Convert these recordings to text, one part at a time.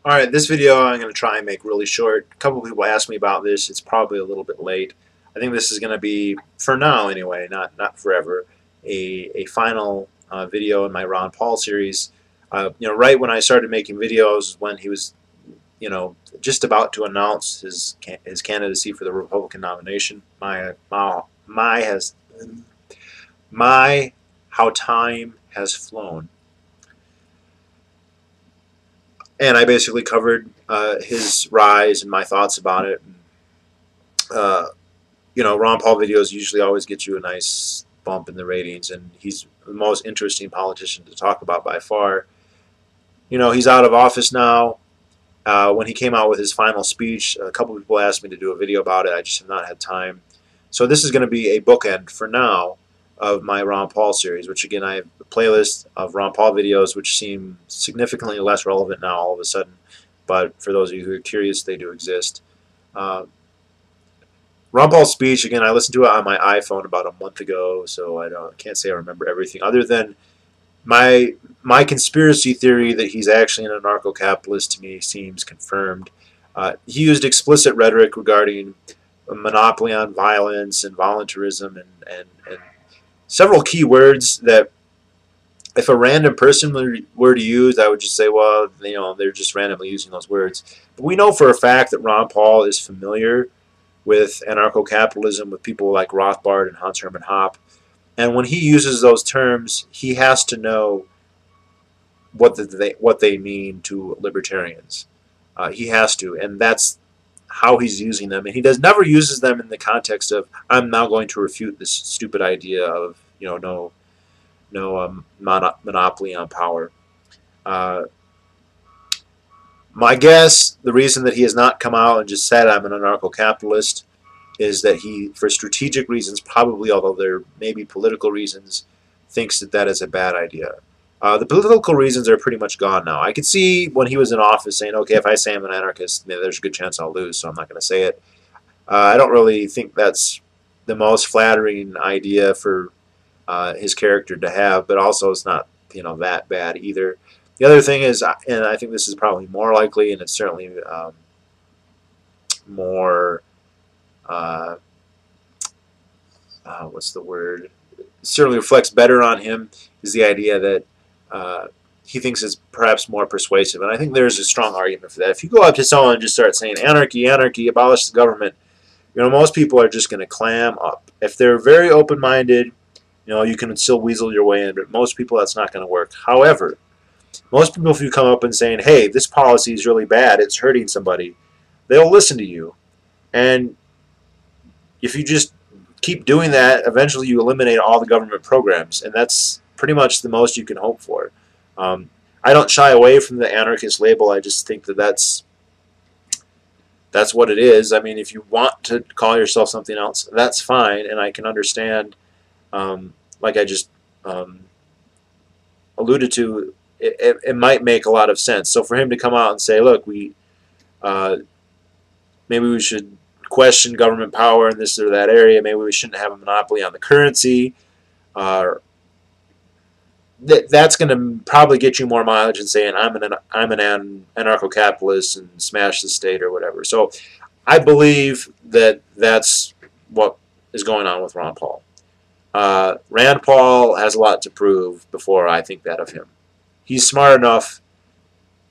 Alright, this video I'm going to try and make really short. A couple people asked me about this. It's probably a little bit late. I think this is going to be, for now anyway, not forever, a final video in my Ron Paul series. Right when I started making videos, when he was, just about to announce his candidacy for the Republican nomination. How time has flown. And I basically covered his rise and my thoughts about it. Uh, Ron Paul videos usually always get you a nice bump in the ratings, and he's the most interesting politician to talk about by far. He's out of office now. When he came out with his final speech, a couple of people asked me to do a video about it. I just have not had time. So this is going to be a bookend for now of my Ron Paul series, which again I have a playlist of Ron Paul videos which seem significantly less relevant now all of a sudden, but for those of you who are curious, they do exist. Ron Paul's speech, again, I listened to it on my iPhone about a month ago, so I can't say I remember everything other than my conspiracy theory that he's actually an anarcho-capitalist to me seems confirmed. He used explicit rhetoric regarding a monopoly on violence and voluntarism and several key words that if a random person were to use, I would just say, well, they're just randomly using those words. But we know for a fact that Ron Paul is familiar with anarcho-capitalism, with people like Rothbard and Hans Hermann Hoppe. And when he uses those terms, he has to know what they mean to libertarians. He has to, and that's how he's using them, and he never uses them in the context of I'm now going to refute this stupid idea of no monopoly on power. My guess, the reason that he has not come out and just said I'm an anarcho-capitalist is that he, for strategic reasons, probably, although there may be political reasons, thinks that that is a bad idea. The political reasons are pretty much gone now. I could see when he was in office saying, okay, if I say I'm an anarchist, there's a good chance I'll lose, so I'm not going to say it. I don't really think that's the most flattering idea for his character to have, but also it's not that bad either. The other thing is, and I think this is probably more likely, and it's certainly more, what's the word? It certainly reflects better on him, is the idea that he thinks is perhaps more persuasive. And I think there's a strong argument for that. If you go up to someone and just start saying, anarchy, anarchy, abolish the government, most people are just going to clam up. If they're very open-minded, you can still weasel your way in, but most people that's not going to work. However, most people, if you come up and saying, hey, this policy is really bad, it's hurting somebody, they'll listen to you. And if you just keep doing that, eventually you eliminate all the government programs, and that's pretty much the most you can hope for. I don't shy away from the anarchist label. I just think that that's what it is. I mean, if you want to call yourself something else, that's fine, and I can understand, like I just alluded to, it might make a lot of sense. So for him to come out and say, look, maybe we should question government power in this or that area, maybe we shouldn't have a monopoly on the currency, that's going to probably get you more mileage than saying I'm an anarcho-capitalist and smash the state or whatever. So I believe that that's what is going on with Ron Paul. Rand Paul has a lot to prove before I think that of him. He's smart enough.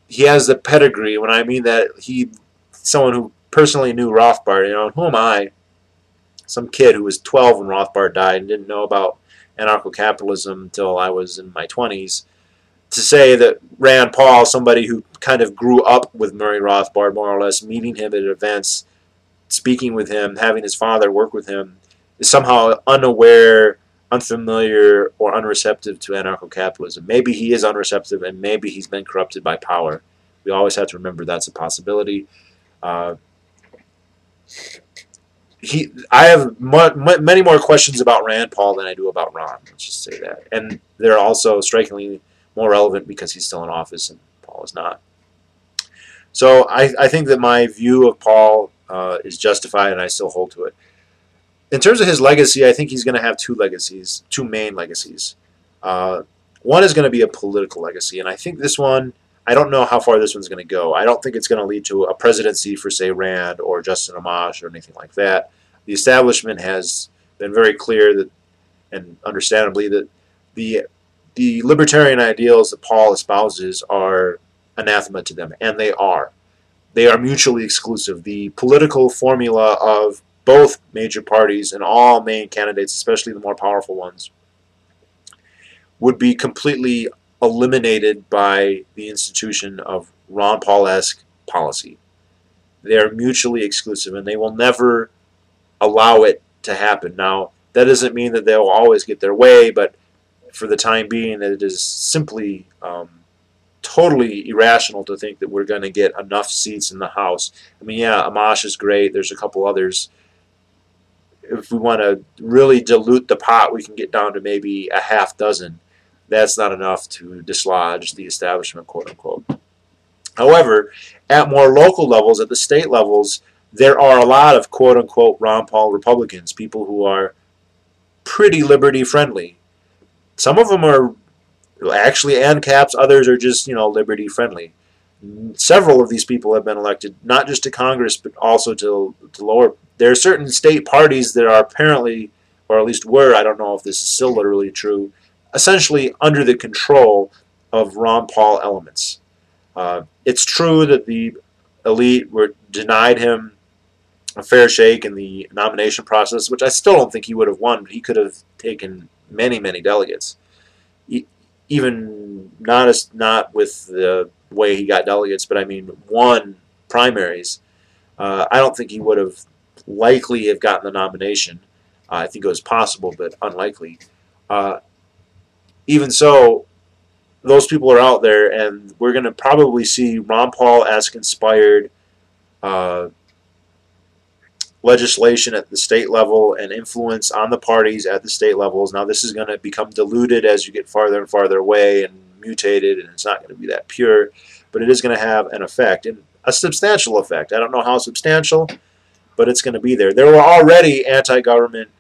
He has the pedigree. When I mean that, someone who personally knew Rothbard. Who am I? Some kid who was 12 when Rothbard died and didn't know about anarcho-capitalism until I was in my 20s, to say that Rand Paul, somebody who kind of grew up with Murray Rothbard more or less, meeting him at events, speaking with him, having his father work with him, is somehow unaware, unfamiliar, or unreceptive to anarcho-capitalism. Maybe he is unreceptive, and maybe he's been corrupted by power. We always have to remember that's a possibility. I have many more questions about Rand Paul than I do about Ron. Let's just say that. And they're also strikingly more relevant because he's still in office and Paul is not. So I think that my view of Paul is justified, and I still hold to it. In terms of his legacy, I think he's going to have two main legacies. One is going to be a political legacy, and I think this one, I don't know how far this one's going to go. I don't think it's going to lead to a presidency for, say, Rand or Justin Amash or anything like that. The establishment has been very clear that, and understandably, that the libertarian ideals that Paul espouses are anathema to them, and they are. They are mutually exclusive. The political formula of both major parties and all main candidates, especially the more powerful ones, would be completely eliminated by the institution of Ron Paul-esque policy. They are mutually exclusive, and they will never allow it to happen. Now, that doesn't mean that they'll always get their way, but for the time being, it is simply totally irrational to think that we're going to get enough seats in the House. I mean, yeah, Amash is great. There's a couple others. If we want to really dilute the pot, we can get down to maybe a half dozen. That's not enough to dislodge the establishment, quote unquote. However, at more local levels, at the state levels, there are a lot of quote unquote Ron Paul Republicans, people who are pretty liberty friendly. Some of them are actually ANCAPs, others are just, liberty friendly. Several of these people have been elected, not just to Congress, but also to lower. There are certain state parties that are apparently, or at least were, I don't know if this is still literally true, essentially under the control of Ron Paul elements. It's true that the elite were denied him a fair shake in the nomination process, which I still don't think he would have won, but he could have taken many, many delegates. Even not with the way he got delegates, but I mean won primaries. I don't think he would have likely have gotten the nomination. I think it was possible, but unlikely. Even so, those people are out there, and we're going to probably see Ron Paul-esque inspired legislation at the state level and influence on the parties at the state levels. Now, this is going to become diluted as you get farther and farther away and mutated, and it's not going to be that pure, but it is going to have an effect, and a substantial effect. I don't know how substantial, but it's going to be there. There were already anti-government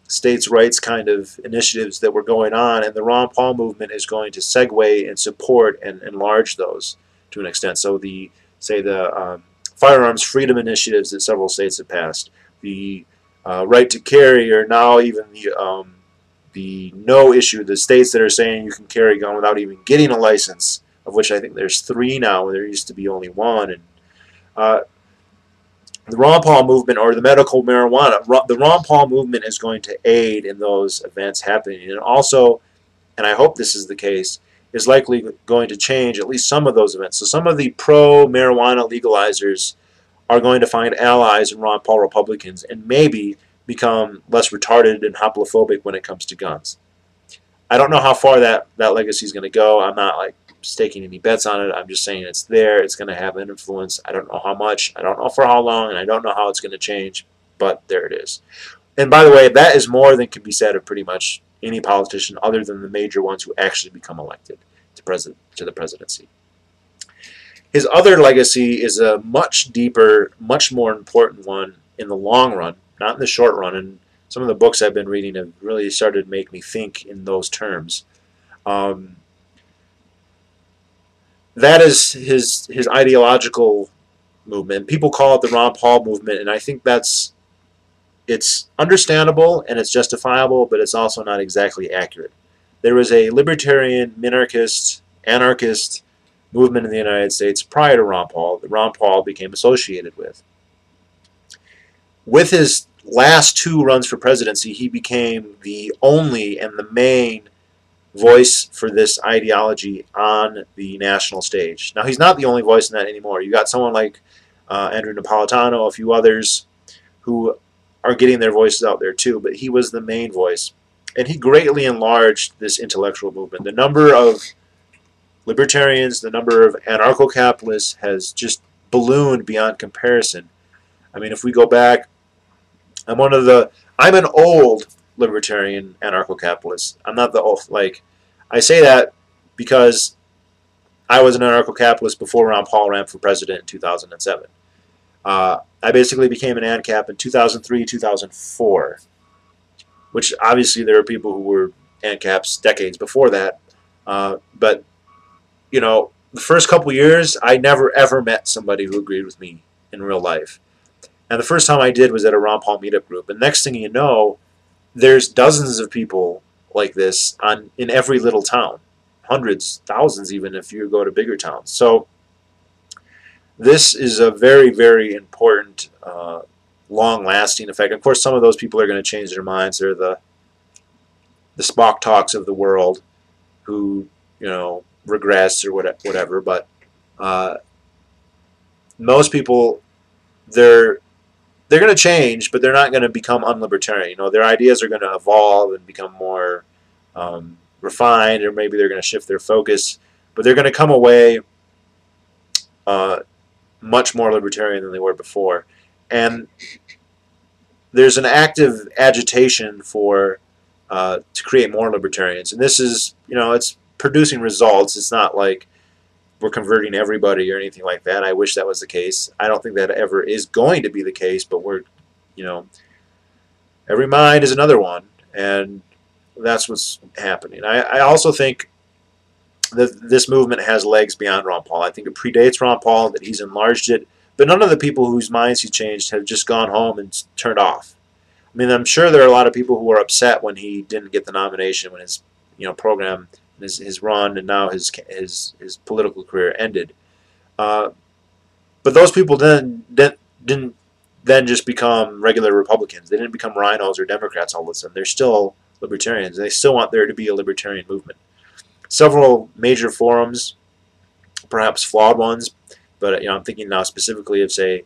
states' rights kind of initiatives that were going on, and the Ron Paul movement is going to segue and support and enlarge those to an extent. So the firearms freedom initiatives that several states have passed, the right to carry, or now even the no issue, the states that are saying you can carry a gun without even getting a license, of which I think there's 3 now, where there used to be only 1. And the Ron Paul movement, or the medical marijuana, the Ron Paul movement is going to aid in those events happening. And also, and I hope this is the case, is likely going to change at least some of those events. So some of the pro-marijuana legalizers are going to find allies in Ron Paul Republicans and maybe become less retarded and hoplophobic when it comes to guns. I don't know how far that legacy is going to go. I'm not like staking any bets on it. I'm just saying it's there. It's going to have an influence. I don't know how much. I don't know for how long, and I don't know how it's going to change, but there it is. And by the way, that is more than can be said of pretty much any politician other than the major ones who actually become elected to the presidency. His other legacy is a much deeper, much more important one in the long run, not in the short run. And some of the books I've been reading have really started to make me think in those terms. That is his ideological movement. People call it the Ron Paul movement, and I think it's understandable and it's justifiable, but it's also not exactly accurate. There was a libertarian, minarchist, anarchist movement in the United States prior to Ron Paul that Ron Paul became associated with. With his last 2 runs for presidency, he became the only and the main voice for this ideology on the national stage. Now, he's not the only voice in that anymore. You got someone like Andrew Napolitano, a few others who are getting their voices out there too, but he was the main voice. And he greatly enlarged this intellectual movement. The number of libertarians, the number of anarcho-capitalists has just ballooned beyond comparison. I mean, if we go back, I'm an old libertarian anarcho-capitalist. I'm not the old, I say that because I was an anarcho-capitalist before Ron Paul ran for president in 2007. I basically became an ANCAP in 2003, 2004, which obviously there are people who were ANCAPs decades before that, but you know, the first couple years, I never ever met somebody who agreed with me in real life. And the first time I did was at a Ron Paul meetup group. And next thing you know, there's dozens of people like this in every little town, hundreds, thousands even if you go to bigger towns. So this is a very, very important, long-lasting effect. Of course, some of those people are going to change their minds. They're the Spock Talks of the world who, you know, regress or whatever. But most people, they're going to change, but they're not going to become unlibertarian. You know, their ideas are going to evolve and become more refined, or maybe they're going to shift their focus, but they're going to come away much more libertarian than they were before. And there's an active agitation for to create more libertarians, and this is, you know, it's producing results. It's not like we're converting everybody or anything like that. I wish that was the case. I don't think that ever is going to be the case, but we're, you know, every mind is another one, and that's what's happening. I also think that this movement has legs beyond Ron Paul. I think it predates Ron Paul, that he's enlarged it, but none of the people whose minds he changed have just gone home and turned off. I mean, I'm sure there are a lot of people who were upset when he didn't get the nomination, when his, you know, program, his run, and now his political career ended. But those people didn't then just become regular Republicans. They didn't become rhinos or Democrats all of a sudden. They're still libertarians. They still want there to be a libertarian movement. Several major forums, perhaps flawed ones, but, you know, I'm thinking now specifically of, say,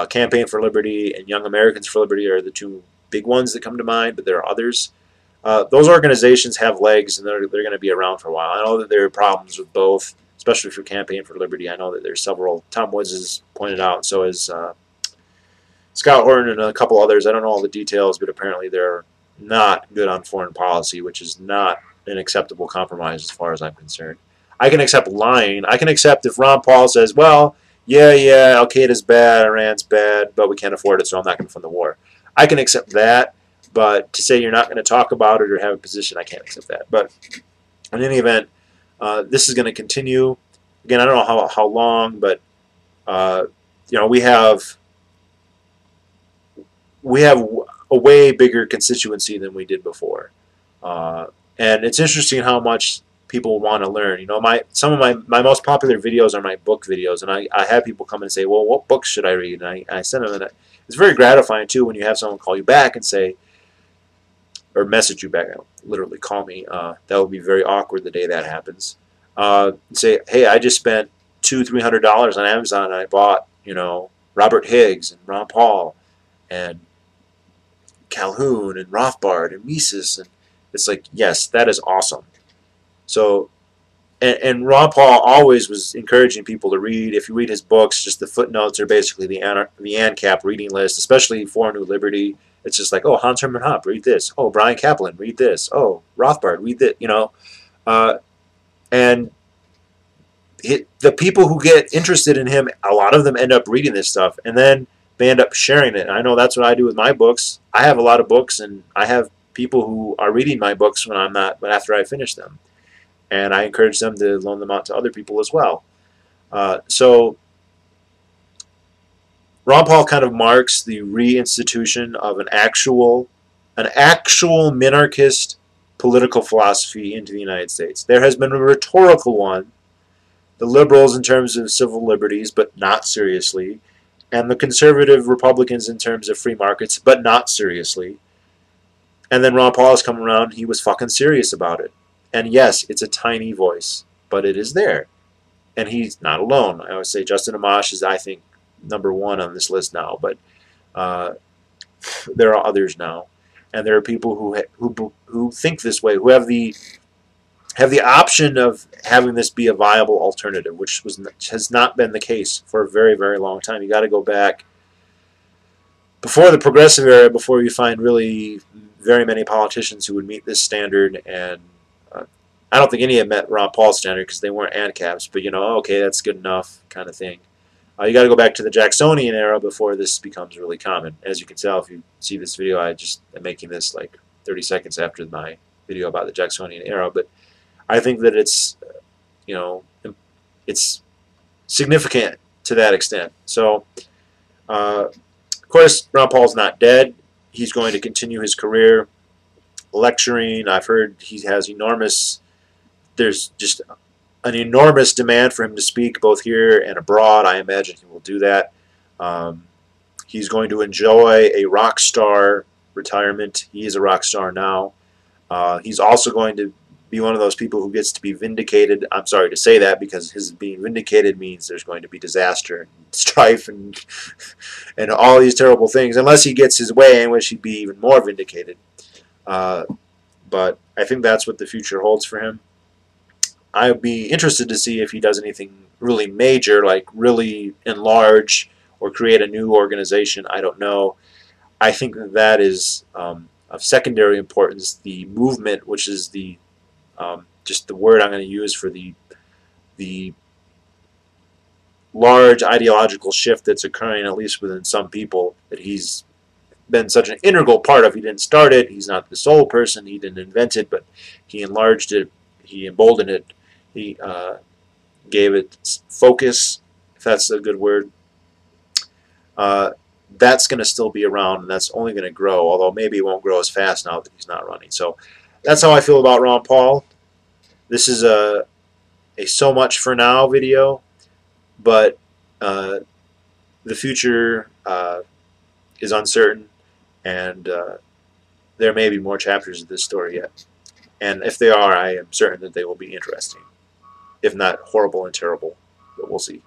Campaign for Liberty and Young Americans for Liberty are the two big ones that come to mind, but there are others. Those organizations have legs, and they're going to be around for a while. I know that there are problems with both, especially for Campaign for Liberty. I know that there's several. Tom Woods has pointed out, and so has Scott Horton and a couple others. I don't know all the details, but apparently they're not good on foreign policy, which is not an acceptable compromise as far as I'm concerned. I can accept lying. I can accept if Ron Paul says, well, yeah, Al-Qaeda's bad, Iran's bad, but we can't afford it, so I'm not going to fund the war. I can accept that, but to say you're not going to talk about it or have a position, I can't accept that. But in any event, this is going to continue. Again, I don't know how long, but you know, we have a way bigger constituency than we did before, and it's interesting how much people want to learn. You know, some of my most popular videos are my book videos, and I have people come and say, well, what books should I read? And I send them, and it's very gratifying too when you have someone call you back and say, or message you back, literally call me. That would be very awkward the day that happens. Say, hey, I just spent $200-300 on Amazon, and I bought, you know, Robert Higgs and Ron Paul and Calhoun and Rothbard and Mises, and it's like, yes, that is awesome. So, and Ron Paul always was encouraging people to read. If you read his books, just the footnotes are basically the ANCAP reading list, especially For New Liberty. It's just like, oh, Hans Hermann Hoppe, read this. Oh, Brian Kaplan, read this. Oh, Rothbard, read this. You know, and the people who get interested in him, a lot of them end up reading this stuff, and then they end up sharing it. And I know that's what I do with my books. I have a lot of books, and I have people who are reading my books when I'm not, but after I finish them. And I encourage them to loan them out to other people as well. So Ron Paul kind of marks the reinstitution of an actual minarchist political philosophy into the United States. There has been a rhetorical one, the liberals in terms of civil liberties, but not seriously, and the conservative Republicans in terms of free markets, but not seriously. And then Ron Paul has come around, he was fucking serious about it. And yes, it's a tiny voice, but it is there. And he's not alone. I always say Justin Amash is, I think, #1 on this list now, but there are others now. And there are people who think this way, who have the option of having this be a viable alternative, which has not been the case for a very, very long time. You got to go back before the progressive era, before you find really very many politicians who would meet this standard. And I don't think any have met Ron Paul's standard because they weren't ANCAPs, but, you know, okay, that's good enough kind of thing. You got to go back to the Jacksonian era before this becomes really common. As you can tell if you see this video, I just am making this like 30 seconds after my video about the Jacksonian era, but I think that it's, you know, it's significant to that extent. So, of course, Ron Paul's not dead. He's going to continue his career lecturing. I've heard he has enormous. There's just an enormous demand for him to speak both here and abroad. I imagine he will do that. He's going to enjoy a rock star retirement. He is a rock star now. He's also going to be one of those people who gets to be vindicated. I'm sorry to say that, because his being vindicated means there's going to be disaster and strife and all these terrible things, unless he gets his way, in which he'd be even more vindicated. But I think that's what the future holds for him. I'd be interested to see if he does anything really major, like really enlarge or create a new organization. I don't know. I think that is of secondary importance. The movement, which is the just the word I'm going to use for the large ideological shift that's occurring, at least within some people, that he's been such an integral part of. He didn't start it. He's not the sole person. He didn't invent it, but he enlarged it. He emboldened it. He gave it focus, if that's a good word. That's going to still be around, and that's only going to grow, although maybe it won't grow as fast now that he's not running. So that's how I feel about Ron Paul. This is a so much for now video, but the future is uncertain, and there may be more chapters of this story yet. And if they are, I am certain that they will be interesting, if not horrible and terrible, but we'll see.